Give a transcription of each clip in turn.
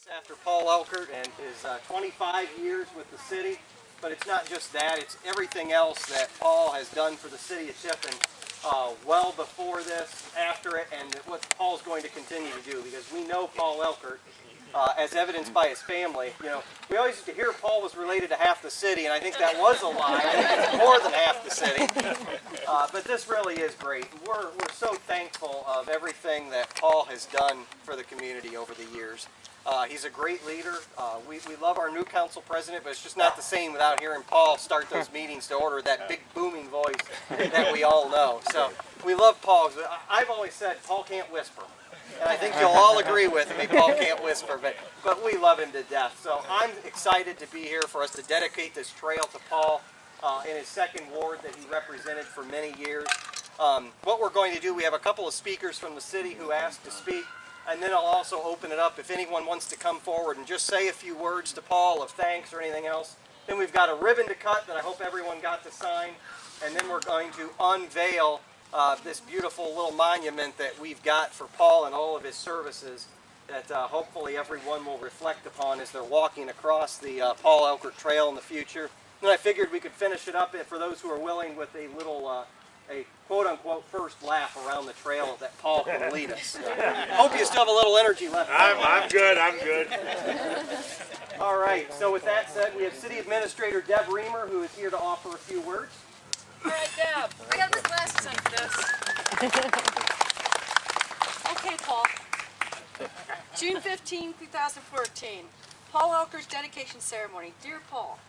After Paul Elchert and his 25 years with the city, but it's not just that, it's everything else that Paul has done for the city of Tiffin well before this, after it, and what Paul's going to continue to do, because we know Paul Elchert, as evidenced by his family. You know, we always used to hear Paul was related to half the city, and I think that was a lie. I think it's more than half the city. But this really is great. We're so thankful of everything that Paul has done for the community over the years. He's a great leader. We love our new council president, but it's just not the same without hearing Paul start those meetings to order that big booming voice that we all know. So we love Paul. I've always said Paul can't whisper. And I think you'll all agree with me, Paul can't whisper, but we love him to death. So I'm excited to be here for us to dedicate this trail to Paul in his second ward that he represented for many years. What we're going to do, we have a couple of speakers from the city who asked to speak, and then I'll also open it up if anyone wants to come forward and just say a few words to Paul of thanks or anything else. Then we've got a ribbon to cut that I hope everyone got to sign, and then we're going to unveil this beautiful little monument that we've got for Paul and all of his services that hopefully everyone will reflect upon as they're walking across the Paul Elchert Trail in the future. And I figured we could finish it up for those who are willing with a little, a quote-unquote first lap around the trail that Paul can lead us. Hope you still have a little energy left. I'm good. All right, so with that said, we have City Administrator Deb Reamer, who is here to offer a few words. All right, Deb, I got my glasses on for this. Okay, Paul. June 15, 2014, Paul Elchert's dedication ceremony. Dear Paul,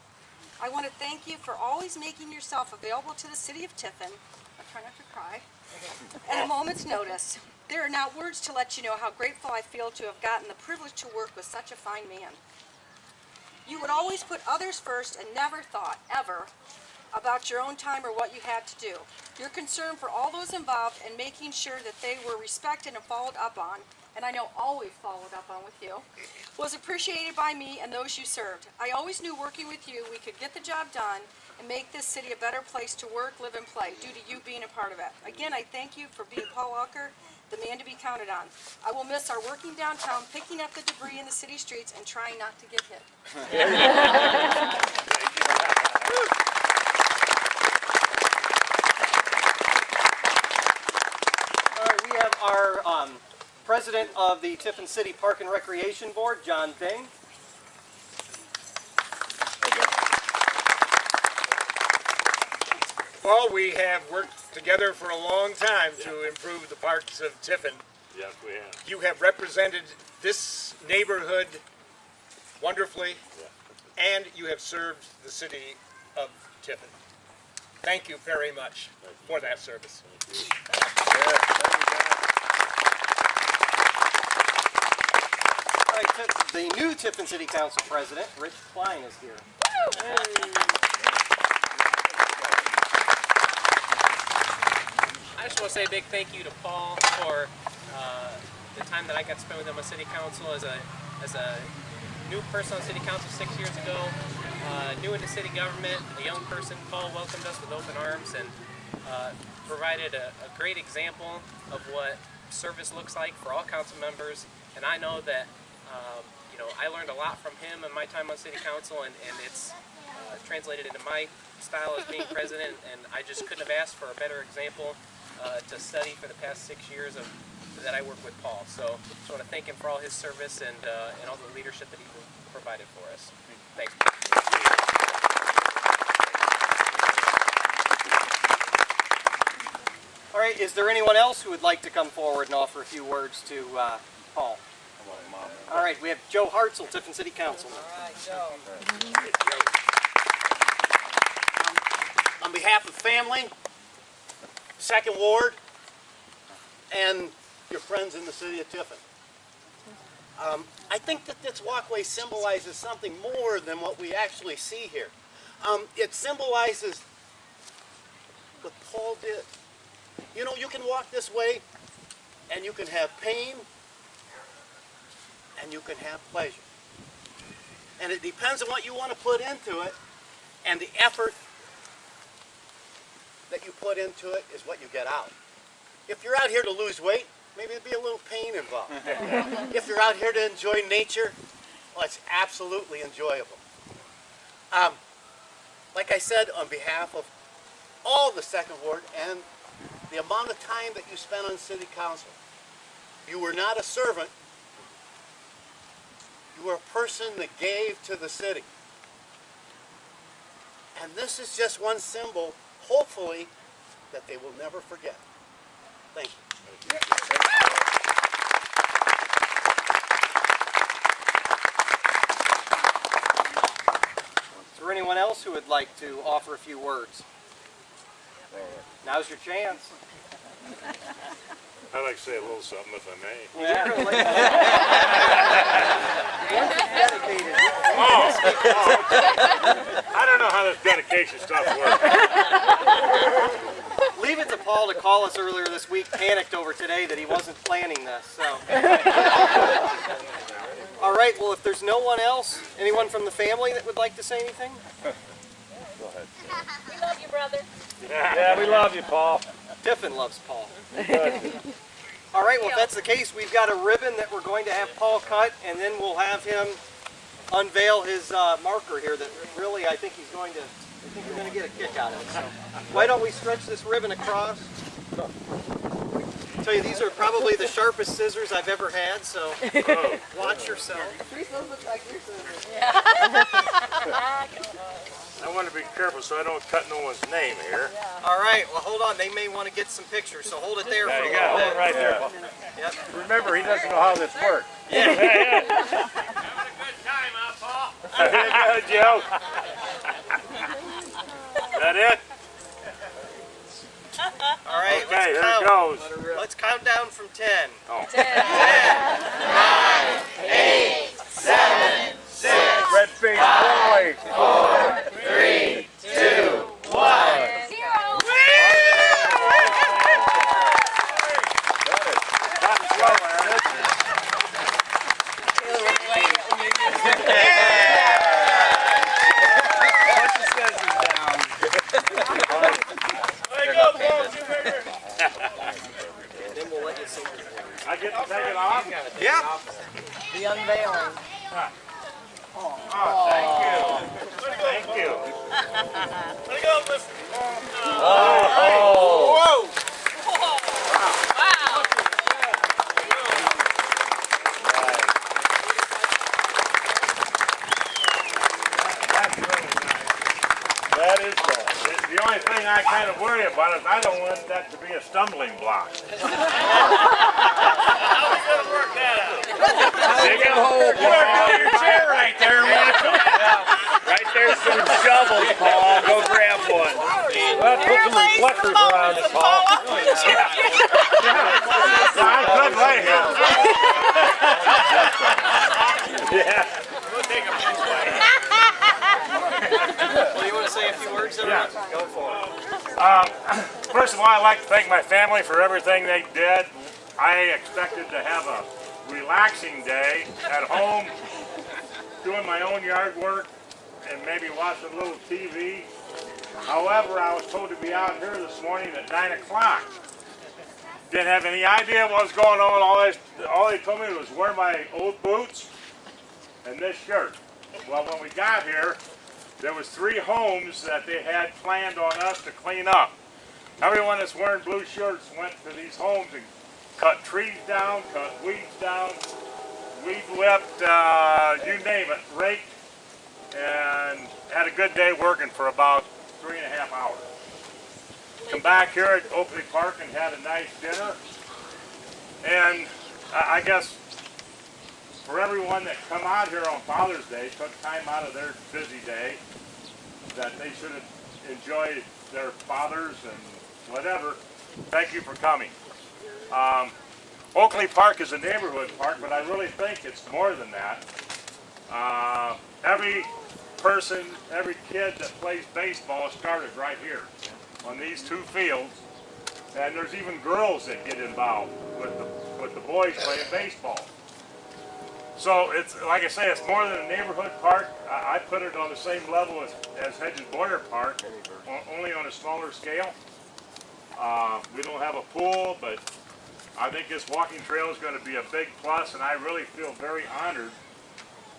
I want to thank you for always making yourself available to the city of Tiffin. I'll try not to cry. At a moment's notice. There are not words to let you know how grateful I feel to have gotten the privilege to work with such a fine man. You would always put others first and never thought, ever, about your own time or what you had to do. Your concern for all those involved and making sure that they were respected and followed up on, and I know always followed up on with you, was appreciated by me and those you served. I always knew working with you we could get the job done and make this city a better place to work, live, and play due to you being a part of it. Again, I thank you for being Paul Elchert, the man to be counted on. I will miss our working downtown, picking up the debris in the city streets, and trying not to get hit. We have our president of the Tiffin City Park and Recreation Board, John Bing. Paul, we have worked together for a long time to improve the parks of Tiffin. Yes, we have. You have represented this neighborhood wonderfully, and you have served the city of Tiffin. Thank you very much for that service. All right, the new Tiffin City Council President, Rich Klein, is here. I just want to say a big thank you to Paul for the time that I got to spend with him on City Council as a new person on City Council 6 years ago, new into city government, a young person. Paul welcomed us with open arms and provided a great example of what service looks like for all council members. And I know that I learned a lot from him in my time on City Council, and it's translated into my style as being president, and I just couldn't have asked for a better example to study for the past 6 years that I work with Paul. So I just want to thank him for all his service and all the leadership that he provided for us. Thanks. All right, is there anyone else who would like to come forward and offer a few words to Paul? All right, we have Joe Hartzell, Tiffin City Councilman. All right, Joe. On behalf of family, Second Ward, and your friends in the city of Tiffin, I think that this walkway symbolizes something more than what we actually see here. It symbolizes what Paul did. You know, you can walk this way and you can have pain and you can have pleasure. And it depends on what you want to put into it, and the effort that you put into it is what you get out. If you're out here to lose weight, maybe there'd be a little pain involved. If you're out here to enjoy nature, Oh, it's absolutely enjoyable. Like I said, on behalf of all the Second Ward and the amount of time that you spent on City Council, you were not a servant. You were a person that gave to the city. And this is just one symbol, hopefully, that they will never forget. Thank you. Is there anyone else who would like to offer a few words? Now's your chance. I'd like to say a little something if I may. Yeah. Dedicated. I don't know how this dedication stuff works. Leave it to Paul to call us earlier this week, panicked over today that he wasn't planning this. So. All right, well, if there's no one else, anyone from the family that would like to say anything? Go ahead. We love you, brother. Yeah, we love you, Paul. Tiffin loves Paul. All right, well, if that's the case, we've got a ribbon that we're going to have Paul cut, and then we'll have him unveil his marker here that really I think you're going to get a kick out of it. So why don't we stretch this ribbon across? I tell you, these are probably the sharpest scissors I've ever had, so watch yourself. These look like your scissors. I want to be careful so I don't cut no one's name here. All right, well, hold on. They may want to get some pictures, so hold it there for a There you little go. bit. Hold it right there. Yep. Remember, he doesn't know how this works. Yeah. Having a good time, huh, Paul? Good, Joe. Is that it? All right, Okay, let's here count. it goes. Let's count down from 10. Oh. 10, 9, 8, 7, 6, Red face boy. 4, 3, 2, 1. Then we'll let you sing. I get to take it off? Yeah. The unveiling. Oh, thank you. Thank you. Let it go, listen. Oh. Wow. That's really nice. That is cool. The only thing I kind of worry about is I don't want that to be a stumbling block. How are we going to work that out? Dig a hole, Paul. Your chair right there, man. Right there's some shovels, Paul. Go grab one. Let's put some reflectors around it, Paul. I could lay here. Yeah. We'll take a picture. Well, you want to say a few words? Yeah. Go for it. First of all, I'd like to thank my family for everything they did. I expected to have a relaxing day at home, doing my own yard work, and maybe watching a little TV. However, I was told to be out here this morning at 9 o'clock. Didn't have any idea what was going on. All they told me was wear my old boots and this shirt. Well, when we got here, there was 3 homes that they had planned on us to clean up. Everyone that's wearing blue shirts went to these homes and cut trees down, cut weeds down, weed whipped, you name it, raked, and had a good day working for about 3.5 hours. Come back here at Oakley Park and had a nice dinner. And I guess for everyone that come out here on Father's Day, took time out of their busy day, that they should enjoy their fathers and whatever. Thank you for coming. Oakley Park is a neighborhood park, but I really think it's more than that. Every person, every kid that plays baseball started right here on these 2 fields, and there's even girls that get involved with the boys playing baseball. So it's, like I say, it's more than a neighborhood park. I put it on the same level as Hedges Boyer Park, only on a smaller scale. We don't have a pool, but I think this walking trail is going to be a big plus, and I really feel very honored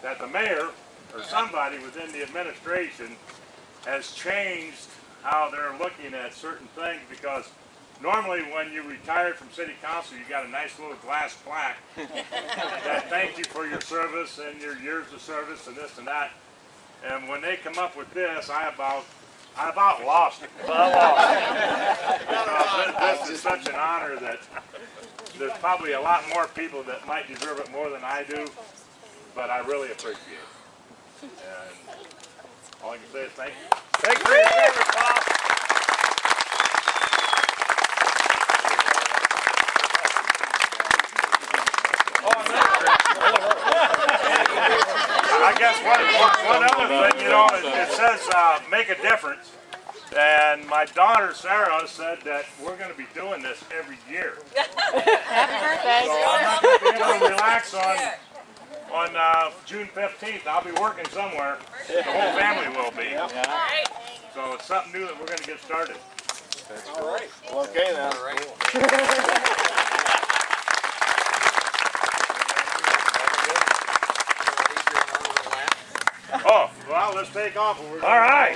that the mayor or somebody within the administration has changed how they're looking at certain things, because normally when you retired from city council, you got a nice little glass plaque that thank you for your service and your years of service and this and that. And when they come up with this, I about lost it. This is such an honor that there's probably a lot more people that might deserve it more than I do, but I really appreciate it. And all I can say is thank you. Thank you for your service, Paul. I guess one other thing, you know, it says make a difference. And my daughter Sarah said that we're going to be doing this every year. Happy birthday. So I'm not going to be able to relax on June 15th. I'll be working somewhere. The whole family will be. So it's something new that we're going to get started. All right. Well, okay then. All right. Oh, well, let's take off. All right.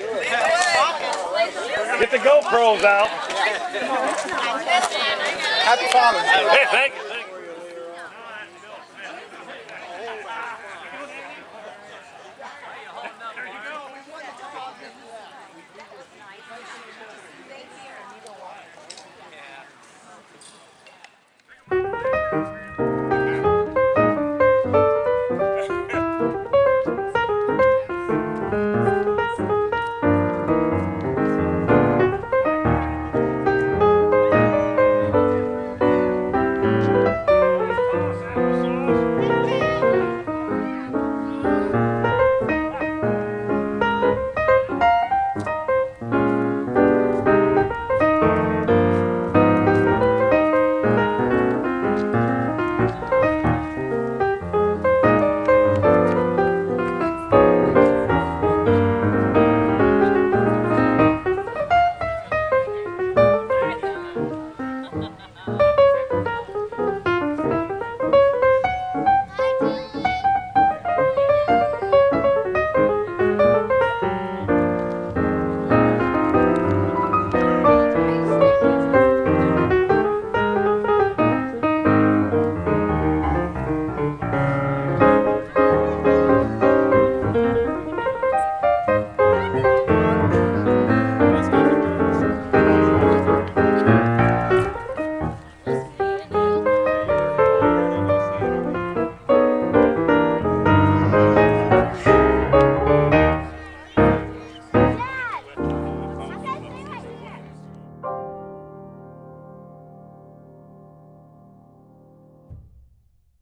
Get the GoPros out. Happy Father's Day. Hey, thank you.